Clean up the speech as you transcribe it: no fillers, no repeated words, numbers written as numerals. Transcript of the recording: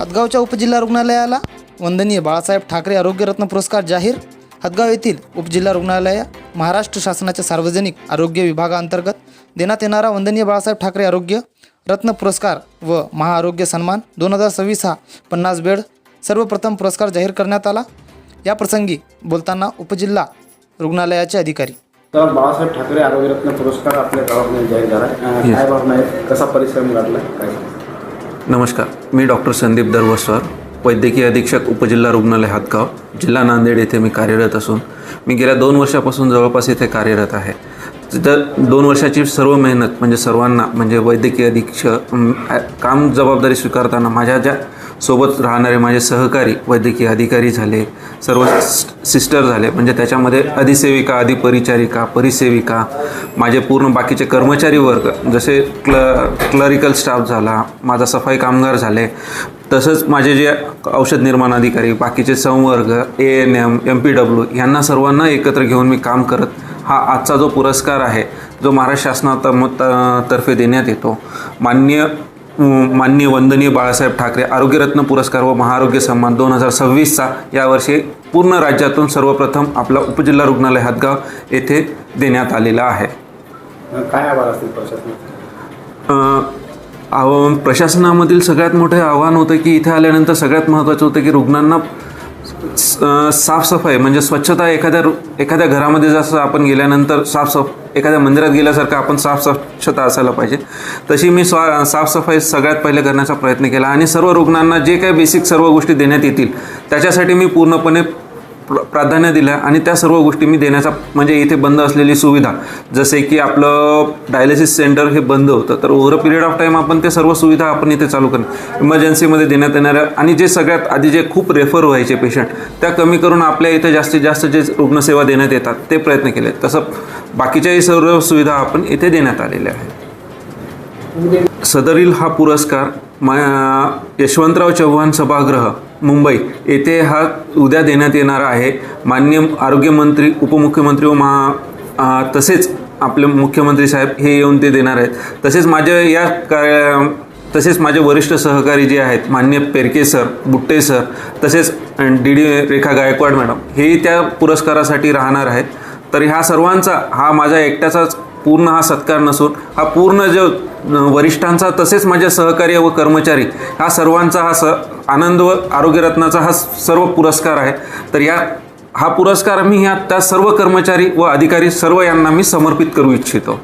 हदगावच्या उपजिल्हा रुग्णालयाला वंदनीय बाळासाहेब ठाकरे आरोग्यरत्न पुरस्कार जाहीर। हदगाव येथील उपजिल्हा रुग्णालय महाराष्ट्र शासनाच्या सार्वजनिक आरोग्य विभागाअंतर्गत देण्यात येणारा वंदनीय बाळासाहेब ठाकरे आरोग्य रत्न पुरस्कार व महाआरोग्य सन्मान 2026 हा 50 बेड सर्वप्रथम पुरस्कार जाहीर करण्यात आला। या प्रसंगी बोलताना उपजिल्हा रुग्णालयाचे अधिकारी तर बाळासाहेब ठाकरे आरोग्यरत्न पुरस्कार आपल्या गावामध्ये जाहीर झाला आहे। काय भावना आहे, कसा परिश्रम घातला काय? नमस्कार, मी डॉक्टर संदीप दरवसवार, वैद्यकीय अधीक्षक उपजिल्हा रुग्णालय हदगाव, जिल्हा नांदेड येथे मी कार्यरत असून मी गेल्या 2 वर्षापासून जवळपास इथे कार्यरत आहे। तर 2 वर्षाची सर्व मेहनत म्हणजे सर्वांना म्हणजे वैद्यकीय अधीक्षक काम जबाबदारी स्वीकारताना माझ्या ज्या सोबत राहणारे माझे सहकारी वैद्यकीय अधिकारी झाले, सर्व सिस्टर झाले, म्हणजे त्याच्यामध्ये अधिसेविका, अधिपरिचारिका, परिसेविका, माझे पूर्ण बाकीचे कर्मचारी वर्ग जसे क्लरिकल स्टाफ झाला, माझा सफाई कामगार झाले, तसंच माझे जे औषध निर्माण अधिकारी, बाकीचे संवर्ग, ANM, MPW यांना सर्वांना एकत्र घेऊन मी काम करत हा आजचा जो पुरस्कार आहे जो महाराष्ट्र शासनातर्फे देण्यात येतो, माननीय वंदनीय बाळासाहेब ठाकरे आरोग्यरत्न पुरस्कार व महाआरोग्य सन्मान 2026चा यावर्षी पूर्ण राज्यातून सर्वप्रथम आपला उपजिल्हा रुग्णालय हदगाव येथे देण्यात आलेला आहे। काय आभार असतील प्रशासनाचे? प्रशासनामधील सगळ्यात मोठे आव्हान होतं की इथे आल्यानंतर सगळ्यात महत्त्वाचं होतं की रुग्णांना साफसफाई म्हणजे स्वच्छता एखाद्या घरामध्ये जसं आपण गेल्यानंतर एखाद्या मंदिरात गेल्यासारखं आपण स्वच्छता असायला पाहिजे, तशी मी साफसफाई सगळ्यात पहिले करण्याचा प्रयत्न केला आणि सर्व रुग्णांना जे काही बेसिक सर्व गोष्टी देण्यात येतील त्याच्यासाठी मी पूर्णपणे प्राधान्य दिलं आणि त्या सर्व गोष्टी मी देण्याचा म्हणजे इथे बंद असलेली सुविधा जसे की आपलं डायलिसिस सेंटर हे बंद होतं, तर over a period of time आपण ते सर्व सुविधा आपण इथे चालू करणं, इमर्जन्सीमध्ये देण्यात येणाऱ्या आणि जे सगळ्यात आधी जे खूप रेफर व्हायचे पेशंट त्या कमी करून आपल्या इथे जास्तीत जास्त जे रुग्णसेवा देण्यात येतात ते प्रयत्न केले। तसं बाकीच्याही सर्व सुविधा आपण इथे देण्यात आलेल्या आहेत। सदरील हा पुरस्कार यशवंतराव चव्हाण सभागृह मुंबई येथे हा उद्या देण्यात येणार आहे। माननीय आरोग्यमंत्री, उपमुख्यमंत्री व तसेच आपले मुख्यमंत्री साहेब हे येऊन ते देणार आहेत। तसेच माझे वरिष्ठ सहकारी जे आहेत माननीय पेरके सर, बुट्टे सर, तसेच DD रेखा गायकवाड मॅडम हे त्या पुरस्कारासाठी राहणार आहेत। तर ह्या सर्वांचा हा माझ्या एकट्याचाच पूर्ण हा सत्कार नसून हा पूर्ण जो वरिष्ठांचा तसेच माझ्या सहकारी व कर्मचारी हा सर्वांचा हा आनंद व आरोग्यरत्नाचा हा सर्व पुरस्कार आहे। तर हा पुरस्कार मी त्या सर्व कर्मचारी व अधिकारी सर्व यांना मी समर्पित करू इच्छितो।